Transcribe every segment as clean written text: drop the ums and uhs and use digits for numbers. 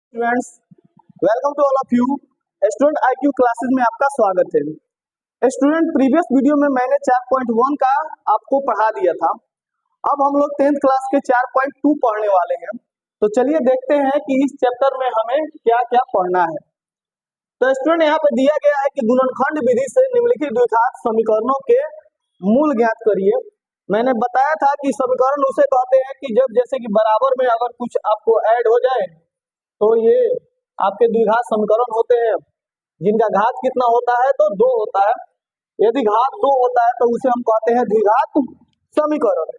Students, welcome to all of you. Student IQ classes में आपका स्वागत है। स्टूडेंट, प्रीवियस वीडियो में मैंने 4.1 का आपको पढ़ा दिया था। अब हम लोग 10th क्लास के 4.2 पढ़ने वाले हैं। तो चलिए देखते हैं कि इस चैप्टर में हमें क्या क्या पढ़ना है। तो स्टूडेंट, यहाँ पे दिया गया है कि गुणनखंड विधि से निम्नलिखित द्विघात समीकरणों के मूल ज्ञात करिए। मैंने बताया था कि समीकरण उसे कहते हैं कि जब जैसे कि बराबर में अगर कुछ आपको ऐड हो जाए तो ये आपके द्विघात समीकरण होते हैं, जिनका घात कितना होता है तो 2 होता है। यदि घात 2 होता है तो उसे हम कहते हैं द्विघात समीकरण।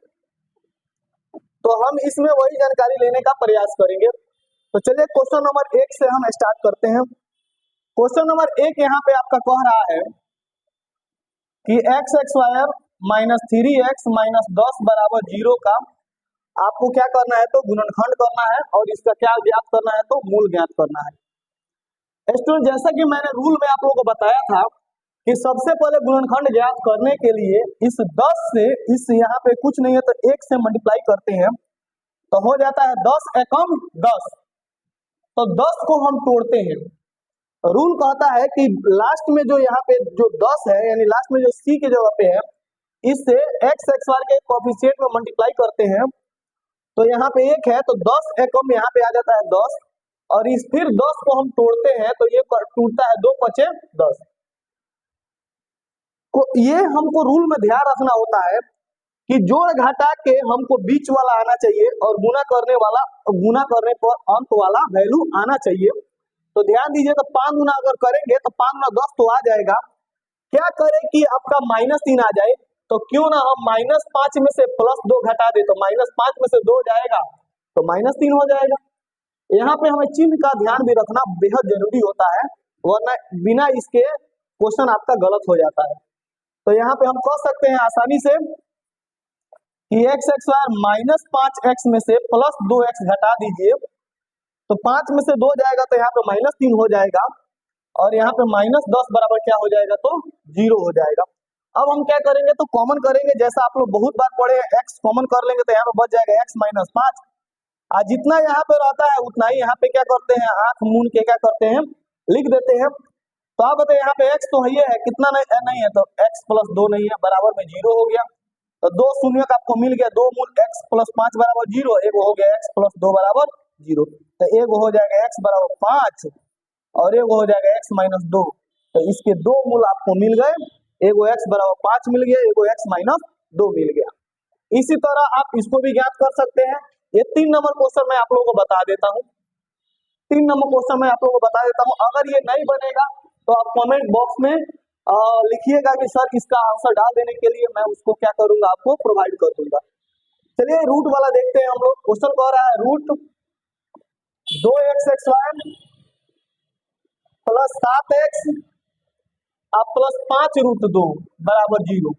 तो हम इसमें वही जानकारी लेने का प्रयास करेंगे। तो चलिए क्वेश्चन नंबर 1 से हम स्टार्ट करते हैं। क्वेश्चन नंबर 1 यहाँ पे आपका कह रहा है कि x square minus 3x minus 10 बराबर 0 का आपको क्या करना है तो गुणनखंड करना है, और इसका क्या ज्ञात करना है तो मूल ज्ञात करना है। स्टूडेंट, जैसा कि मैंने रूल में आप लोगों को बताया था कि सबसे पहले गुणनखंड ज्ञात करने के लिए इस 10 से इस यहाँ पे कुछ नहीं है तो 1 से मल्टीप्लाई करते हैं तो हो जाता है 10 एकम 10। तो 10 को हम तोड़ते हैं। रूल कहता है कि लास्ट में जो यहाँ पे जो 10 है, यानी लास्ट में जो c की जगह पे है, इससे x स्क्वायर के कोएफिशिएंट में मल्टीप्लाई करते हैं तो यहाँ पे 1 है तो 10 एकम यहाँ पे आ जाता है 10, और इस फिर 10 को हम तोड़ते हैं तो ये टूटता है 2 पचे 10। तो ये हमको रूल में ध्यान रखना होता है कि जोड़ घटा के हमको बीच वाला आना चाहिए और गुना करने पर अंत वाला वैल्यू आना चाहिए। तो ध्यान दीजिए, तो 5 गुना अगर करेंगे तो 5 गुना 10 तो आ जाएगा। क्या करें कि आपका -3 आ जाए, तो क्यों ना हम -5 में से +2 घटा दे, तो -5 में से 2 जाएगा तो -3 हो जाएगा। यहाँ पे हमें चिन्ह का ध्यान भी रखना बेहद जरूरी होता है, वरना बिना इसके क्वेश्चन आपका गलत हो जाता है। तो यहाँ पे हम कह सकते हैं आसानी से कि x स्क्वायर माइनस 5x में से +2x घटा दीजिए तो 5 में से 2 जाएगा तो यहाँ पे -3 हो जाएगा, और यहाँ पे -10 बराबर क्या हो जाएगा तो 0 हो जाएगा। अब हम क्या करेंगे तो कॉमन करेंगे, जैसा आप लोग बहुत बार पढ़े हैं, x कॉमन कर लेंगे तो यहाँ पे बच जाएगा x - 5। आज जितना यहाँ पे रहता है उतना ही यहाँ पे क्या करते हैं, आंख मूंद के क्या करते हैं लिख देते हैं। तो आप बताइए यहाँ पे x तो है, कितना नहीं है तो x + 2 नहीं है, बराबर में 0 हो गया। तो 2 शून्य का आपको मिल गया, 2 मूल x + 5 बराबर 0, एक हो गया x + 2 बराबर 0। तो एक हो जाएगा x बराबर 5 और एक हो जाएगा x - 2। तो इसके 2 मूल आपको मिल गए, एगो x बराबर 5 मिल गया, एगो x - 2 मिल गया। इसी तरह आप इसको भी ज्ञात कर सकते हैं। ये 3 नंबर क्वेश्चन मैं आप लोगों को बता देता हूँ। 3 नंबर क्वेश्चन मैं आप लोगों को बता देता हूँ। अगर ये नहीं बनेगा तो आप कमेंट बॉक्स में लिखिएगा कि सर इसका आंसर डाल देने के लिए मैं उसको क्या करूंगा, आपको प्रोवाइड कर दूंगा। चलिए रूट वाला देखते हैं हम लोग। क्वेश्चन कह रहा है root 2x square plus 7x plus 5 root 2 बराबर 0।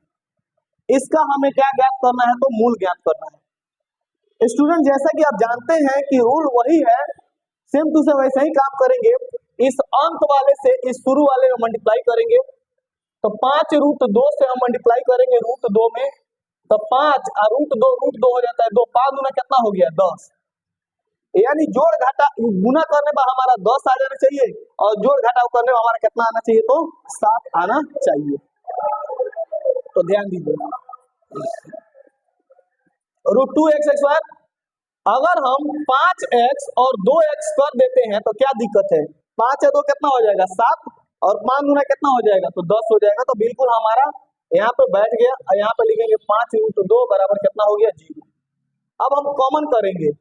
इसका हमें क्या ज्ञात करना है तो मूल ज्ञात करना है। स्टूडेंट, जैसा कि आप जानते हैं कि रूल वही है, सेम टू सेम वैसे ही काम करेंगे। इस अंत वाले से इस शुरू वाले में मल्टीप्लाई करेंगे तो 5 रूट 2 से हम मल्टीप्लाई करेंगे रूट 2 में, तो 5 और रूट 2 हो जाता है 2, 5 गुना कितना हो गया 10। यानी जोड़ घटा गुना करने पर हमारा 10 आ जाना चाहिए और जोड़ घटाव करने में हमारा कितना आना चाहिए तो 7 आना चाहिए। तो ध्यान दीजिए, रूट 2x स्क्वायर अगर हम 5x और 2x कर देते हैं तो क्या दिक्कत है, 5 है तो कितना हो जाएगा 7 और 5 गुना कितना हो जाएगा तो 10 हो जाएगा। तो बिल्कुल हमारा यहाँ पे बैठ गया, और यहाँ पे लिखेंगे 5 रूट 2 बराबर कितना हो गया 0। अब हम कॉमन करेंगे।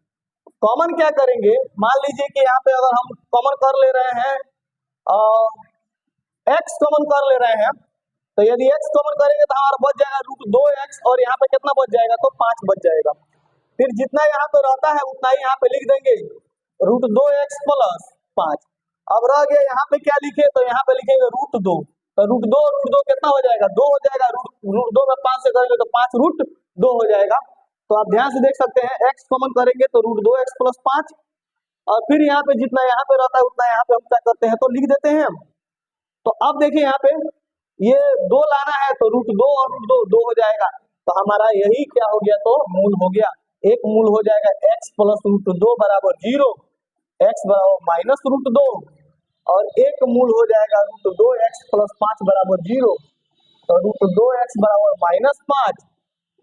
कॉमन क्या करेंगे, मान लीजिए कि यहाँ पे अगर हम कॉमन कर ले रहे हैं x कॉमन कर ले रहे हैं, तो यदि x कॉमन करेंगे तो हमारा बच जाएगा रूट 2x, और यहाँ पे कितना बच जाएगा तो 5 बच जाएगा। फिर जितना यहाँ पे रहता है उतना ही यहाँ पे लिख देंगे रूट 2x प्लस 5। अब रह गया यहाँ पे क्या लिखे, तो यहाँ पे लिखेंगे रूट 2। तो रूट 2 कितना हो जाएगा 2 हो जाएगा, रूट 2 में 5 से करेंगे तो 5 रूट 2 हो जाएगा। तो आप ध्यान से देख सकते हैं x कॉमन करेंगे तो रूट 2x प्लस 5, और फिर यहाँ पे जितना यहाँ पे रहता है उतना यहाँ पे हम क्या करते हैं तो लिख देते हैं। तो अब देखिए यहाँ पे ये 2 लाना है तो रूट 2 और रूट 2 हो जाएगा, तो हमारा यही क्या हो गया तो मूल हो गया। एक मूल हो जाएगा x प्लस रूट 2 बराबर 0, x बराबर माइनस रूट 2 और एक मूल हो जाएगा रूट 2x प्लस 5 बराबर 0। तो रूट 2x बराबर माइनस 5,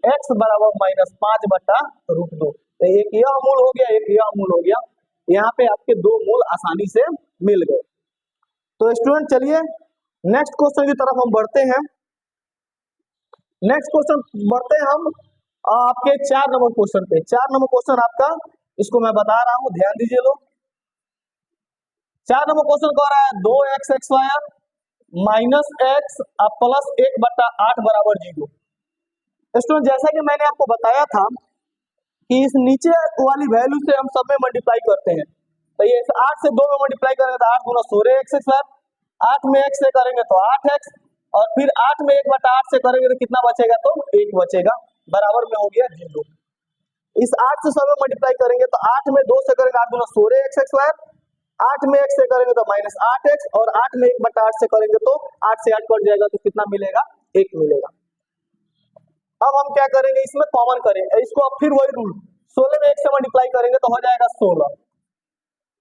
x बराबर माइनस 5 बटा रूट 2। तो एक यह मूल हो गया, एक यह मूल हो गया। यहाँ पे आपके दो मूल आसानी से मिल गए। तो स्टूडेंट चलिए नेक्स्ट क्वेश्चन की तरफ हम बढ़ते हैं। नेक्स्ट क्वेश्चन बढ़ते हैं हम आपके 4 नंबर क्वेश्चन पे। 4 नंबर क्वेश्चन आपका, इसको मैं बता रहा हूं, ध्यान दीजिए लोग। 4 नंबर क्वेश्चन कह रहा है 2x square minus x plus 1 बटा 8 बराबर 0। स्टूडेंट जैसा कि मैंने आपको बताया था कि इस नीचे वाली वैल्यू से हम सब में मल्टीप्लाई करते हैं। तो ये 8 से 2 में मल्टीप्लाई करेंगे तो 8 गुना 16x स्क्वायर, 8 में x से करेंगे तो 8x, और फिर 8 में 1 बटा 8 से करेंगे तो कितना बचेगा, तो 1 बचेगा, बराबर में हो गया 0। इस 8 से सब में मल्टीप्लाई करेंगे तो 8 में 2 से करेंगे 8 गुना 16x स्क्वायर, 8 में 1 से करेंगे तो माइनस 8x, और 8 में 1 बटा 8 से करेंगे तो 8 से 8 कट जाएगा तो कितना मिलेगा, 1 मिलेगा। अब हम क्या करेंगे, इसमें कॉमन करेंगे इसको। अब फिर वही रूल, 16 में 1 से मल्टीप्लाई करेंगे तो हो जाएगा 16।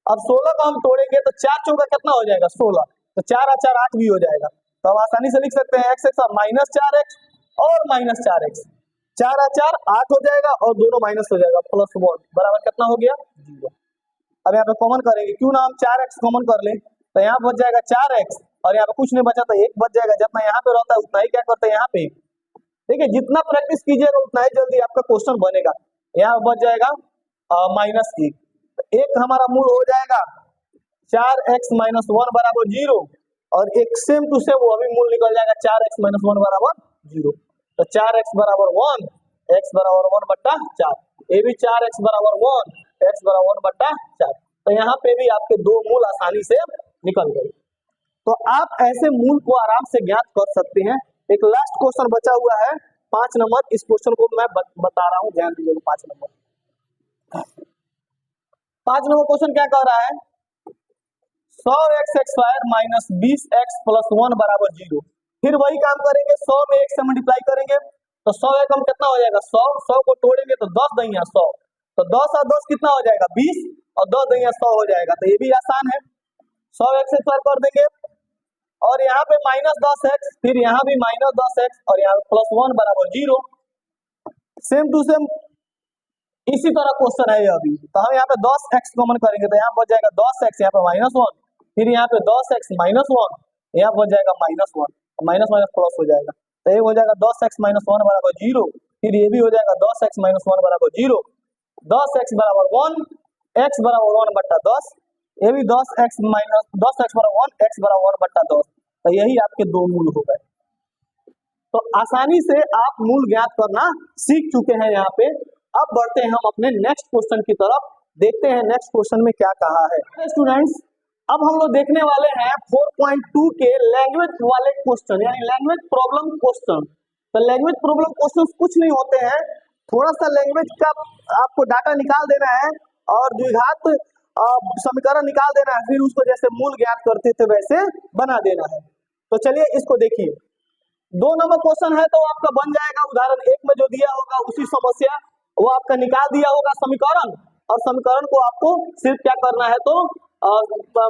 अब 16 को हम तोड़ेंगे तो 4 चौका कितना हो जाएगा, 16। तो 4 और 4 8 भी हो जाएगा। तो हम आसानी से लिख सकते हैं x माइनस 4x और माइनस 4x, 4 और 4 8 हो जाएगा और दोनों माइनस हो जाएगा, प्लस 1 बराबर कितना हो गया, 0। अब यहाँ पे कॉमन करेंगे, क्यों ना हम 4x कॉमन कर लें, तो यहाँ बच जाएगा 4x और यहाँ पे कुछ नहीं बचा तो 1 बच जाएगा। जितना यहाँ पे रहता है उतना ही क्या करते हैं यहाँ पे, देखिए जितना प्रैक्टिस कीजिएगा उतना ही जल्दी आपका क्वेश्चन बनेगा। यहाँ बच जाएगा माइनस 1, एक हमारा मूल हो जाएगा 4x माइनस 1 बराबर 0, और एक सेम टू सेम वो अभी मूल निकल जाएगा 4x माइनस 1 बराबर 0। तो 4x बराबर 1, x बराबर 1 बट्टा 4, ये भी 4x बराबर 1, x बराबर 1 बट्टा 4। तो यहाँ पे भी आपके दो मूल आसानी से निकल गए। तो आप ऐसे मूल को आराम से ज्ञात कर सकते हैं। एक लास्ट क्वेश्चन बचा हुआ है 5 नंबर, इस क्वेश्चन को मैं बता रहा हूं, ध्यान दीजिएगा। 5 नंबर क्वेश्चन क्या कह रहा है, 100x square minus 20x plus 1 बराबर 0। फिर वही काम करेंगे, 100 में 1 से मल्टीप्लाई करेंगे तो 100 एकम कितना हो जाएगा, 100, 100 को तोड़ेंगे तो 10 दहिया 100, तो 10 और 10 कितना हो जाएगा, 20, और 10 दहिया 100 हो जाएगा। तो ये भी आसान है, 100x स्क्वायर कर देंगे और यहाँ पे माइनस 10x, फिर यहाँ भी माइनस 10x और यहाँ प्लस 1 बराबर 0। सेम टू सेम इसी तरह क्वेश्चन है ये अभी। तो हम यहाँ पे 10x कॉमन करेंगे तो यहाँ बच जाएगा 10x, यहाँ पे माइनस 1, फिर यहाँ पे 10x माइनस 1, यहाँ बच जाएगा माइनस 1, माइनस माइनस प्लस हो जाएगा। तो ये हो जाएगा 10x माइनस 1 बराबर 0, फिर ये भी हो जाएगा 10x माइनस 1 बराबर 0, 10x बराबर 1, x बराबर 1 बट्टा 10, ये भी 10x माइनस 10x बराबर 1, x बराबर 1 बट्टा 10। तो यही आपके दो मूल हो गए। तो आसानी से आप मूल ज्ञात करना सीख चुके हैं यहाँ पे। अब बढ़ते हैं हम अपने नेक्स्ट क्वेश्चन की तरफ, देखते हैं नेक्स्ट क्वेश्चन में क्या कहा है। स्टूडेंट्स अब हम लोग देखने वाले हैं 4.2 के लैंग्वेज वाले क्वेश्चन, यानी लैंग्वेज प्रॉब्लम क्वेश्चन। तो लैंग्वेज प्रॉब्लम क्वेश्चन कुछ नहीं होते हैं, थोड़ा सा लैंग्वेज का आपको डाटा निकाल देना है और द्विघात समीकरण निकाल देना है, फिर उसको जैसे मूल ज्ञात करते थे वैसे बना देना है। तो चलिए इसको देखिए, 2 नंबर क्वेश्चन है तो आपका बन जाएगा। उदाहरण 1 में जो दिया होगा उसी समस्या वो आपका निकाल दिया होगा समीकरण, और समीकरण को आपको सिर्फ क्या करना है, तो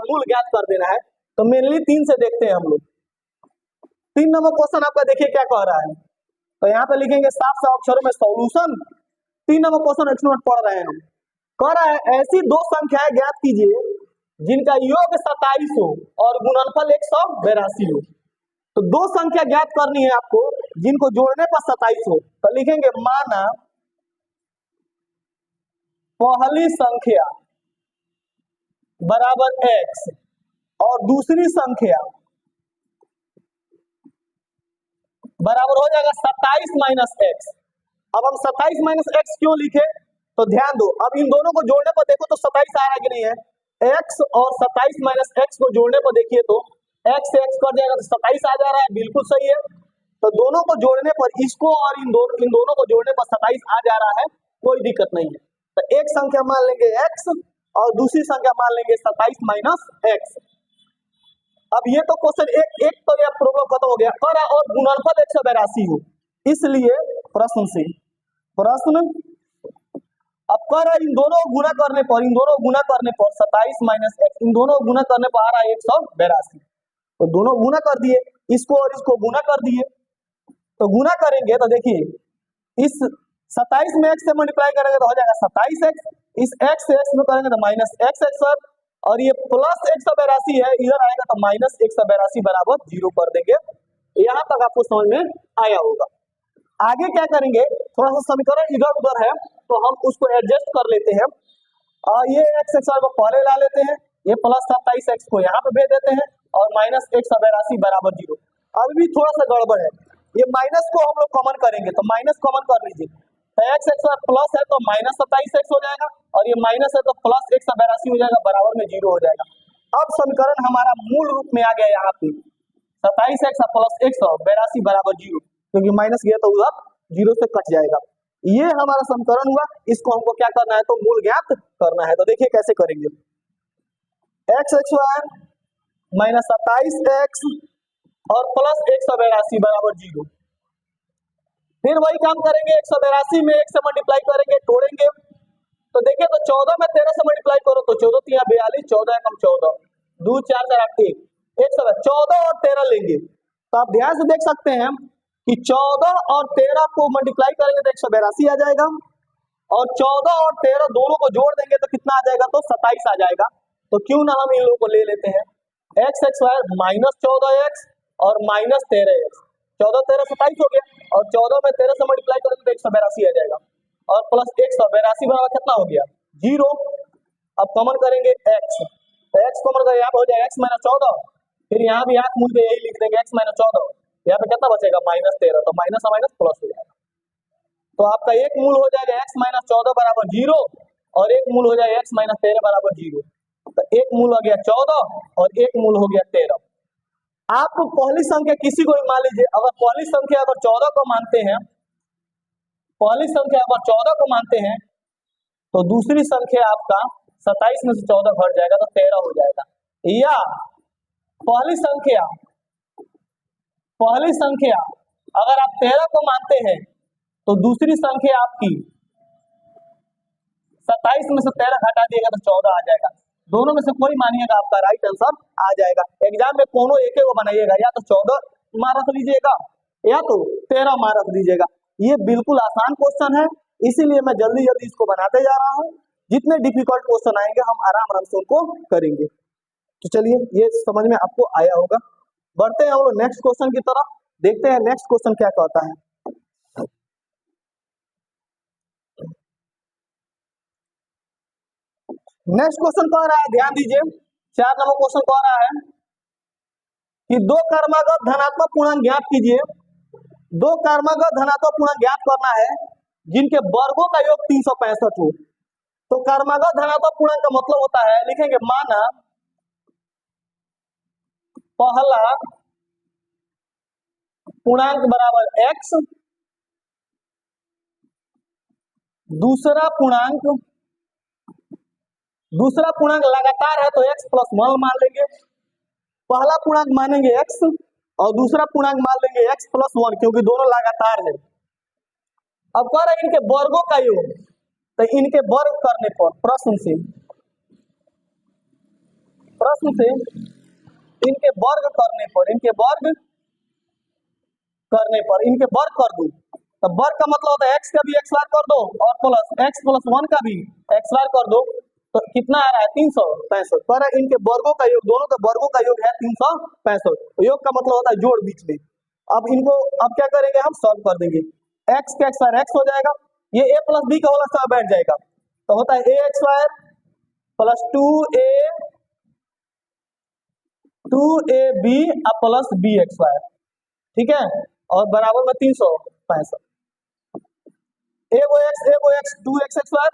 मूल ज्ञात कर देना है। तो मेनली 3 से देखते हैं हम लोग। 3 नंबर क्वेश्चन आपका देखिए क्या कह रहा है, तो यहाँ पे लिखेंगे 7 अक्षरों में सॉल्यूशन। 3 नंबर क्वेश्चन एक्सप्लेन पढ़ रहे हैं हम। कह रहा है ऐसी दो संख्याएं ज्ञात कीजिए जिनका योग 27 हो और गुणनफल 182 हो। तो दो संख्या ज्ञात करनी है आपको जिनको जोड़ने पर 27 हो। तो लिखेंगे माना पहली संख्या बराबर x और दूसरी संख्या बराबर हो जाएगा 27 माइनस x। अब हम 27 माइनस x क्यों लिखे, तो ध्यान दो, अब इन दोनों को जोड़ने पर देखो तो 27 आ रहा है कि नहीं है, x और 27 माइनस x को जोड़ने पर देखिए तो x से x कट जाएगा तो 27 आ जा रहा है, बिल्कुल सही है। तो दोनों को जोड़ने पर, इसको और इन दोनों को जोड़ने पर 27 आ जा रहा है, कोई दिक्कत नहीं है। तो एक संख्या मान लेंगे x और दूसरी संख्या मान लेंगे 27 माइनस x। अब ये तो क्वेश्चन एक तो ये प्रॉब्लम खत्म हो गया। और गुणनफल 182 हो, इसलिए प्रश्न अब कर इन दोनों को गुना करने पर 27 माइनस एक्स, इन दोनों को गुना करने पर आ रहा है 182। तो दोनों गुना कर दिए, इसको और इसको गुना कर दिए। तो गुना करेंगे तो देखिए इस 27 में x से मल्टीप्लाई करेंगे तो हो जाएगा 27x, इस x से x में करेंगे तो माइनस एक्स सर, और ये प्लस 182 है, इधर आएगा तो माइनस 182 बराबर 0 कर देंगे। यहाँ तक आपको समझ में आया होगा। आगे क्या करेंगे, थोड़ा सा समीकरण इधर उधर है तो हम उसको एडजस्ट कर लेते हैं। ये x को पहले ला लेते हैं, ये प्लस 27x को यहाँ पे भेज देते हैं और माइनस 182 बराबर 0। अभी भी थोड़ा सा गड़बड़ है, ये माइनस को हम लोग कॉमन करेंगे तो माइनस कॉमन कर लीजिए, तो x प्लस है तो माइनस 27x हो जाएगा, और ये माइनस है तो प्लस 182 हो जाएगा, बराबर में 0 हो जाएगा। अब समीकरण हमारा मूल रूप में आ गया यहाँ पे 27x प्लस 182 बराबर 0, क्योंकि माइनस गया तो उधर 0 से कट जाएगा। ये हमारा समीकरण हुआ, इसको हमको क्या करना है तो मूल ज्ञात करना है। तो देखिए कैसे करेंगे, x² माइनस 27x और प्लस 182 बराबर 0। फिर वही काम करेंगे, 182 में 1 से मल्टीप्लाई करेंगे, तोड़ेंगे तो देखिए तो 14 में 13 से मल्टीप्लाई करो तो 14 3 42, 14 एकम 14, 2 4 4 8 1 14 और 13 लेंगे। तो आप ध्यान से देख सकते हैं कि 14 और 13 को मल्टीप्लाई करेंगे तो 182 आ जाएगा, और 14 और 13 दोनों को जोड़ देंगे तो कितना आ जाएगा तो 27 आ जाएगा। तो क्यों ना हम इन लोगों को ले लेते हैं, x² माइनस 14x और माइनस 13x, 14 13 27 हो गया, और 14 में 13 से मल्टीप्लाई करेंगे तो 182 आ जाएगा, और प्लस 182 बराबर कितना हो गया 0। अब कॉमन करेंगे x, तो x कॉमन करेंगे यहाँ पे हो जाएगा x माइनस 14, फिर यहाँ भी हाथ मूल के यही लिख देंगे x माइनस 14, यहाँ पे कितना बचेगा माइनस 13, तो माइनस माइनस प्लस हो जाएगा। तो आपका एक मूल हो जाएगा x माइनस 14 बराबर 0, और एक मूल हो जाएगा x माइनस 13 बराबर 0। तो एक मूल हो गया 14 और एक मूल हो गया 13। आप पहली संख्या किसी को भी मान लीजिए, अगर पहली संख्या अगर 14 को मानते हैं, पहली संख्या अगर 14 को मानते हैं तो दूसरी संख्या आपका 27 में से 14 घट जाएगा तो 13 हो जाएगा। या पहली संख्या अगर आप 13 को मानते हैं तो दूसरी संख्या आपकी 27 में से 13 घटा दिएगा तो 14 आ जाएगा। दोनों में से कोई मानिएगा आपका राइट आंसर आ जाएगा। एग्जाम में कोनो एक को बनाइएगा, या तो 14 मान रख लीजिएगा या तो 13 मान रख दीजिएगा। ये बिल्कुल आसान क्वेश्चन है, इसीलिए मैं जल्दी जल्दी इसको बनाते जा रहा हूँ। जितने डिफिकल्ट क्वेश्चन आएंगे हम आराम आराम से उनको करेंगे। तो चलिए ये समझ में आपको आया होगा। बढ़ते हैं हम लोग नेक्स्ट क्वेश्चन की तरफ, देखते हैं नेक्स्ट क्वेश्चन क्या कहता है। नेक्स्ट क्वेश्चन कह रहा है, ध्यान दीजिए, 4 नंबर क्वेश्चन कह रहा है कि दो कर्मागत धनात्मक पूर्णांक ज्ञात कीजिए। दो कर्मागत धनात्मक पूर्णांक ज्ञात करना है जिनके वर्गों का योग 365 हो। तो कर्मागत धनात्मक पूर्णांक का मतलब होता है, लिखेंगे माना पहला पूर्णांक बराबर x, दूसरा पूर्णांक लगातार है तो x प्लस 1 मान लेंगे। पहला पूर्णांक मानेंगे x और दूसरा पूर्णांक मान लेंगे x प्लस 1, क्योंकि दोनों लगातार है। अब कह रहे हैं इनके वर्गों का योग, तो इनके वर्ग करने पर प्रश्न से इनके वर्ग कर दो। तो वर्ग का मतलब होता है x का भी x बार कर दो और प्लस x प्लस 1 का भी x बार कर दो, तो कितना आ रहा है 365। पर इनके वर्गों का योग, दोनों के वर्गों का योग है 365। योग का मतलब होता है जोड़ बीच में। अब इनको अब क्या करेंगे, हम सॉल्व कर देंगे। x का x बार x हो जाएगा, ये a प्लस b का होल स्क्वायर बैठ जाएगा, तो होता है a square plus 2ab plus b square, ठीक है, और बराबर में 365। a वो x 2x स्क्वायर,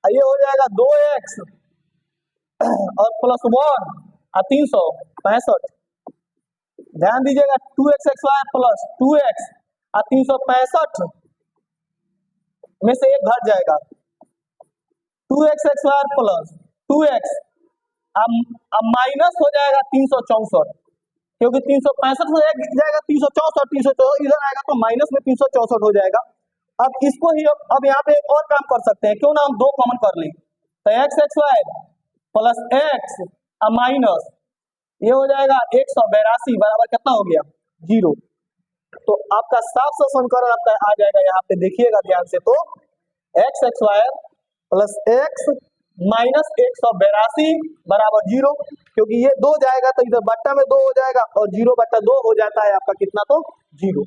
ये हो जाएगा 2x और प्लस 1 और 365। ध्यान दीजिएगा 2x स्क्वायर प्लस 2x और 365 में से एक घट जाएगा, 2x स्क्वायर प्लस 2x अब माइनस हो जाएगा 364, क्योंकि 365 से एक जाएगा 364 इधर आएगा तो माइनस में 364 हो जाएगा। अब इसको ही अब यहाँ पे एक और काम कर सकते हैं, क्यों ना हम दो कॉमन कर लें, तो x x y plus x minus ये हो जाएगा 182 बराबर कितना हो गया 0। तो आपका साफ सा समीकरण आपका आ जाएगा, यहाँ पे देखिएगा ध्यान से, तो x x y plus x minus 182 बराबर 0, क्योंकि ये 2 जाएगा तो इधर बट्टा में 2 हो जाएगा और 0/2 हो जाता है आपका कितना, तो 0।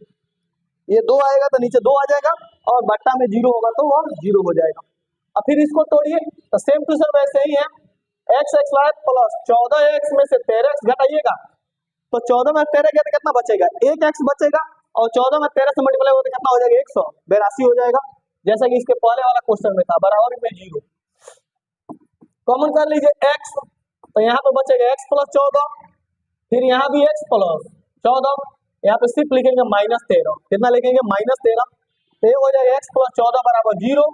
ये 2 आएगा तो नीचे 2 आ जाएगा और बट्टा में 0 होगा तो वह 0 हो जाएगा। अब फिर इसको तोड़िए तो सेम टू सेम वैसे ही है, x x y plus 14x में से 13x घटाइएगा तो 14 में 13 गया तो कितना बचेगा, 1x बचेगा और 14 में 13 से मल्टीप्लाई हो तो कितना हो जाएगा 182 हो जाएगा, जैसा कि इसके पहले वाला क्वेश्चन में था, बराबर में 0। कॉमन कर लीजिए x, तो यहाँ पे बचेगा x प्लस 14, फिर यहाँ भी x प्लस 14, यहाँ पे सिर्फ लिखेंगे -13, कितना लिखेंगे -13, तो ये हो जाएगा x प्लस 14 बराबर 0,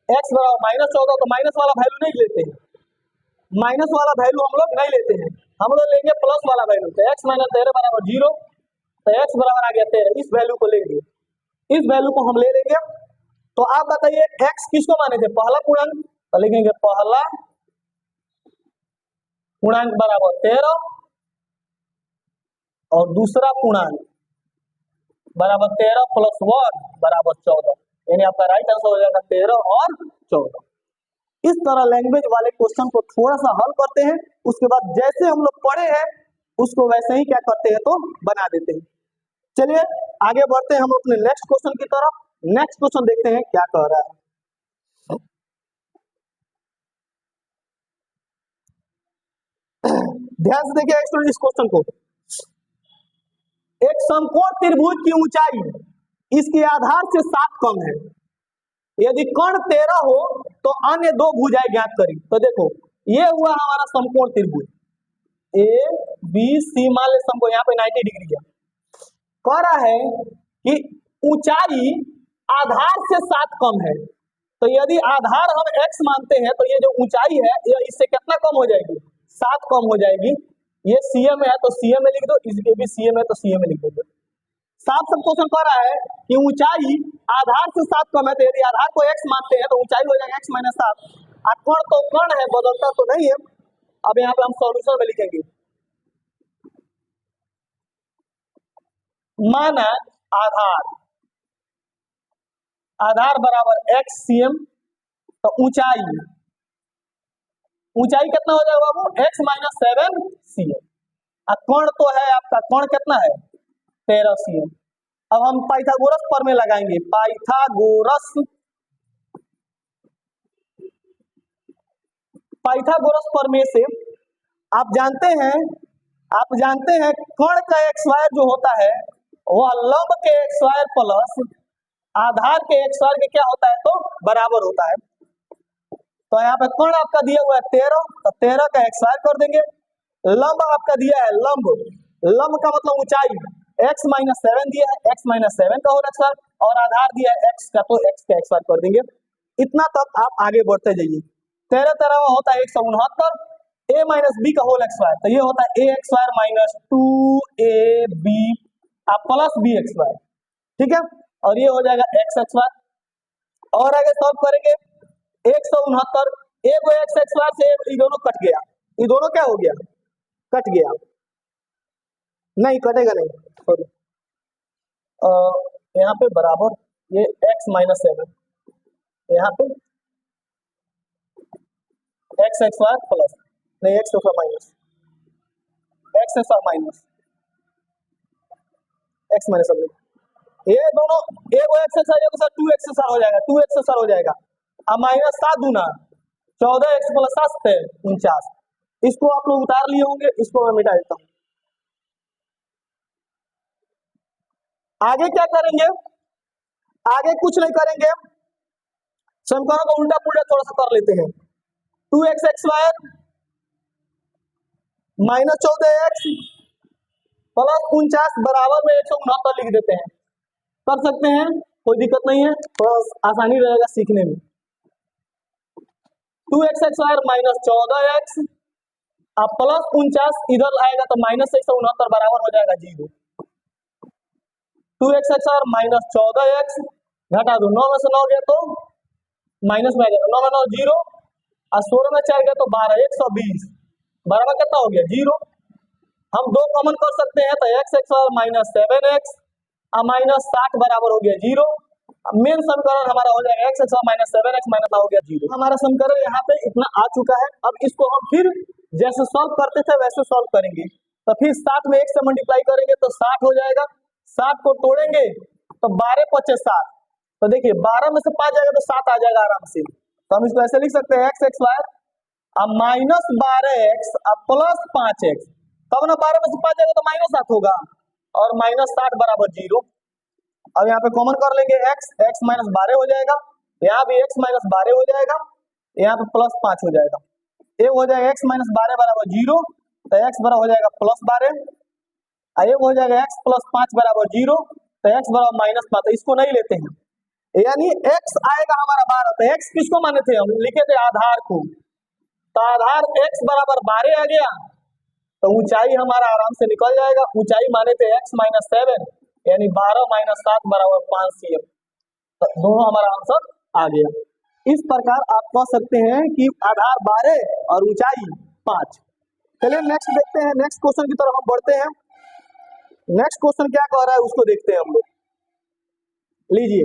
x बराबर -14, तो माइनस वाला वैल्यू नहीं लेते हैं, माइनस वाला वैल्यू हम लोग नहीं लेते हैं, हम लोग लेंगे प्लस वाला वैल्यू, तो x माइनस 13 बराबर 0, तो x बराबर आ गया 13, इस वैल्यू को लेंगे, इस वैल्यू को हम ले लेंगे। तो आप बताइए x किसको माने थे, पहला पूर्णांक, तो लिखेंगे पहला पूर्णांक बराबर 13 और दूसरा पूर्णांक बराबर 13 प्लस 1 बराबर 14, यानी आपका राइट आंसर हो जाएगा 13 और 14। इस तरह लैंग्वेज वाले क्वेश्चन को थोड़ा सा हल करते हैं, उसके बाद जैसे हम लोग पढ़े हैं उसको वैसे ही क्या करते हैं तो बना देते हैं। चलिए आगे बढ़ते हैं हम अपने नेक्स्ट क्वेश्चन की तरफ। नेक्स्ट क्वेश्चन देखते हैं क्या कह रहा है। ध्यान से देखिए स्टूडेंट इस क्वेश्चन को, एक समकोण त्रिभुज की ऊंचाई इसके आधार से 7 कम है, यदि कर्ण 13 हो तो अन्य 2 भुजाएं ज्ञात करें। तो देखो ये हुआ हमारा समकोण त्रिभुज ए बी सी, मान ले समकोण यहाँ पे 90 डिग्री है, कह रहा है कि ऊंचाई आधार से 7 कम है, तो यदि आधार हम x मानते हैं तो ये जो ऊंचाई है ये इससे कितना कम हो जाएगी, 7 कम हो जाएगी। ये cm है तो cm में लिख दो, इसके भी cm है तो cm में लिख दो। साफ सब क्वेश्चन कह रहा है कि ऊंचाई आधार से 7 कम है, तो यदि आधार को x मानते हैं तो ऊंचाई हो जाएगा x माइनस 7, और कर्ण तो कर्ण है, बदलता तो नहीं है। अब यहाँ पे हम सॉल्यूशन में लिखेंगे, माना आधार, आधार बराबर x cm, तो ऊंचाई, ऊंचाई कितना हो जाएगा बाबू x माइनस 7 cm, और कर्ण तो है आपका, कर्ण कितना है 13 cm। अब हम पाइथागोरस प्रमेय लगाएंगे, पाइथागोरस प्रमेय से आप जानते हैं कर्ण का एक्स वायर जो होता है वह लंब के एक्स वायर प्लस आधार के एक्स वायर के क्या होता है तो बराबर होता है। तो यहाँ पे कर्ण आपका दिया हुआ है 13, तो 13 का एक्स वायर कर देंगे, लंब आपका दिया है, लंब का मतलब ऊंचाई x माइनस 7 दिया है, x माइनस 7 का होल एक्स वायर, और आधार दिया है x का, तो x का एक्स वायर कर देंगे। इतना तक आप आगे बढ़ते जाइए, 13 13 होता है 169, a माइनस बी का होल एक्स वायर, तो ये होता है a x wire minus 2ab आप प्लस b एक्स वायर, ठीक है, और ये हो जाएगा x एक्स वायर। और आगे सॉल्व करेंगे 169, एक एक्स एक्स वायर से ये दोनों कट गया, ये दोनों क्या हो गया, कट गया, नहीं कटेगा नहीं, सॉरी, यहाँ पे बराबर ये x माइनस 7, यहाँ पे x एक्स वायर प्लस, नहीं x तो minus, x x wire minus x minus 7, ये दोनों एक एक्स एक्स वायर के साथ 2x एक्स हो जाएगा, 2x एक्स हो जाएगा, अब माइनस 7 दूना 14x प्लस 7 49, इसको आप लोग उतार लिए होंगे, इसको मैं मिटा देता हूँ। आगे क्या करेंगे, आगे कुछ नहीं करेंगे, समीकरण को उल्टा पुल्टा थोड़ा सा कर लेते हैं, 2x x wire minus 14x plus 49 बराबर में 169 लिख देते हैं, कर सकते हैं, कोई दिक्कत नहीं है, थोड़ा आसानी रहेगा सीखने में। 2x x wire minus 14x अब प्लस 49 इधर आएगा तो माइनस 169 बराबर हो जाएगा 0। 2x x wire minus 14x घटा दो, 9 में से 9 गया तो माइनस में आ जाएगा, 9 में 9 जीरो, और 16 में 4 गया तो 12, 120, 12 में कितना हो गया जीरो। हम दो कॉमन कर सकते हैं तो एक्स एक्स और माइनस 7x और माइनस 60 बराबर हो गया जीरो। मेन समीकरण हमारा हो जाएगा एक्स एक्स और माइनस 7x माइनस हो गया जीरो। हमारा समीकरण यहाँ पे इतना आ चुका है। अब इसको हम फिर जैसे सॉल्व करते थे वैसे सॉल्व करेंगे। तो फिर 60 में 1 से मल्टीप्लाई करेंगे तो 60 हो जाएगा, 60 को तोड़ेंगे तो 12 पचे 60, तो देखिए 12 में से 5 जाएगा तो 7 आ जाएगा आराम से। तो हम इसको ऐसे लिख सकते हैं एक्स एक्स वाई अब माइनस 12x अब प्लस 5x, तब ना 12 में से 5 जाएगा तो माइनस 7 होगा और माइनस 60 बराबर जीरो। अब यहाँ पे कॉमन कर लेंगे x, x माइनस 12 हो जाएगा, यहाँ भी x माइनस 12 हो जाएगा, यहाँ पे प्लस 5 हो जाएगा, एक हो जाएगा x माइनस 12 बराबर जीरो, तो x बराबर हो जाएगा प्लस 12, एक हो जाएगा x प्लस 5 बराबर जीरो, तो x बराबर माइनस 5, इसको नहीं लेते हैं, यानी x आएगा हमारा 12, तो x किसको माने थे हम, लिखे थे आधार को, तो आधार x बराबर 12 आ गया, तो ऊंचाई हमारा आराम से निकल जाएगा, ऊंचाई माने थे x माइनस 7 यानी 12 माइनस 7 बराबर 5 cm, तो दोनों हमारा आंसर आ गया। इस प्रकार आप कह सकते हैं कि आधार 12 और ऊंचाई 5। चलिए नेक्स्ट देखते हैं, नेक्स्ट क्वेश्चन की तरफ हम बढ़ते हैं। नेक्स्ट क्वेश्चन क्या कह रहा है उसको देखते हैं हम लोग। लीजिए,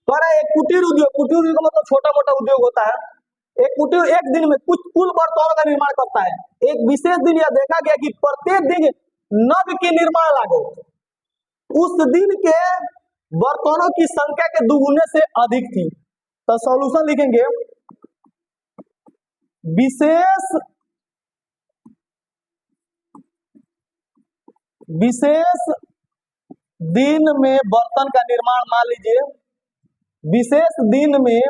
कह रहा है एक कुटीर उद्योग, कुटीर उद्योग का मतलब छोटा मोटा उद्योग होता है। एक कुटीर एक दिन में कुल बर्तनों का निर्माण करता है। एक विशेष दिन यह देखा गया कि प्रत्येक दिन नग की निर्माण लागत उस दिन के बर्तनों की संख्या के दुगुने से अधिक थी। तो सॉल्यूशन लिखेंगे, विशेष दिन में बर्तन का निर्माण, मान लीजिए विशेष दिन में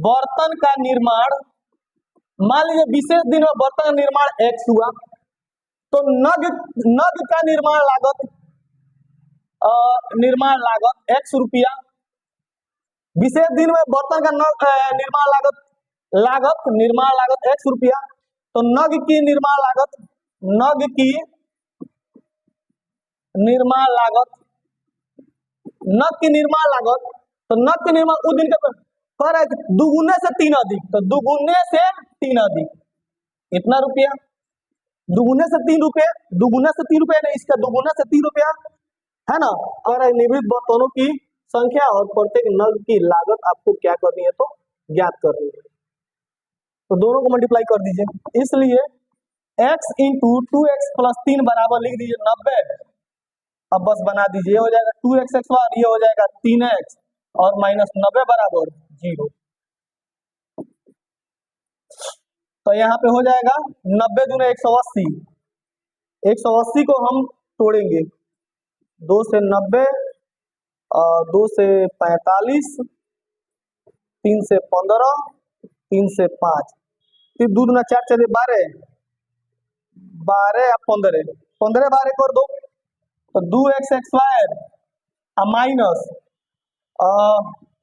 बर्तन का निर्माण, मान लीजिए विशेष दिन में बर्तन का निर्माण x हुआ, तो नग का निर्माण लागत x रुपया, विशेष दिन में बर्तन का निर्माण लागत x रुपया, तो नग की निर्माण लागत तो नग की निर्माण उस दिन के पर दुगुने से 3 अधिक, तो दुगुने से 3 अधिक इतना रुपया, दुगुने से 3 रुपये, दुगुने से 3 रुपया नहीं, इसका दुगुने से 3 रुपया है ना। और निर्मित बर्तनों की संख्या और प्रत्येक नग की लागत आपको क्या करनी है, तो ज्ञात करनी है। तो दोनों को मल्टीप्लाई कर दीजिए, इसलिए x इंटू 2x प्लस 3 बराबर लिख दीजिए 90। अब बस बना दीजिए, ये हो जाएगा 2x एक्स बार, ये हो जाएगा 3x और माइनस 90 बराबर जीरो। तो यहाँ पे हो जाएगा 90 दूने 180, 180 को हम तोड़ेंगे, 2 से 90, 2 से 45, 3 से 15, 3 से 5, फिर 2 दूना 4 चलिए 12, 12 या 15, 15 12 कर दो तो 2x x wire minus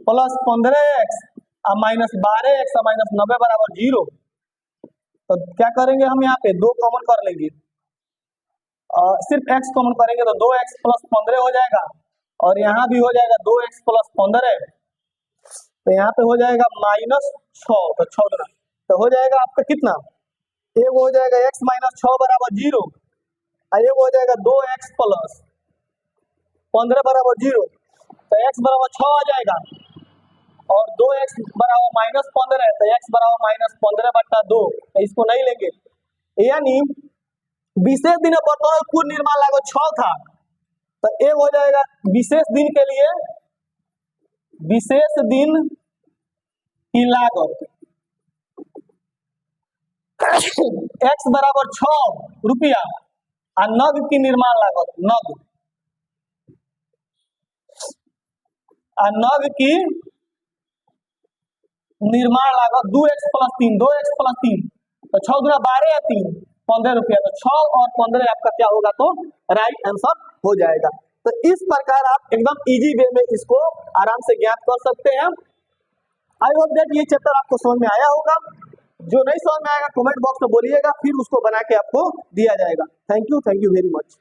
plus 15x minus 12x minus 90 बराबर जीरो। तो क्या करेंगे हम यहाँ पे 2 कॉमन कर लेंगे, सिर्फ x कॉमन करेंगे तो 2x प्लस 15 हो जाएगा और यहाँ भी हो जाएगा 2x प्लस 15, तो यहाँ पे हो जाएगा माइनस 6, तो 6 गुना तो हो जाएगा आपका कितना, एक हो जाएगा x माइनस 6 बराबर जीरो, एक हो जाएगा 2x प्लस 15 बराबर जीरो, तो x बराबर 6 आ जाएगा और 2x बराबर माइनस 15 है, तो x बराबर माइनस 15 बटा 2, तो इसको नहीं लेंगे। यानी विशेष दिन बर्तनों का कुल निर्माण लागत 6 था, तो एक हो जाएगा विशेष दिन के लिए, विशेष दिन की लागत x बराबर 6 रुपया और नग की निर्माण लागत नग की निर्माण लागत 2x प्लस 3, 2x प्लस 3, तो 6 गुना 12 या 3 15 रुपया, तो 6 और 15 आपका क्या होगा, तो राइट आंसर हो जाएगा। तो इस प्रकार आप एकदम इजी वे में इसको आराम से ज्ञात कर सकते हैं। आई होप दैट ये चैप्टर आपको समझ में आया होगा। जो नहीं समझ में आएगा कमेंट बॉक्स में बोलिएगा, फिर उसको बना के आपको दिया जाएगा। Thank you very much.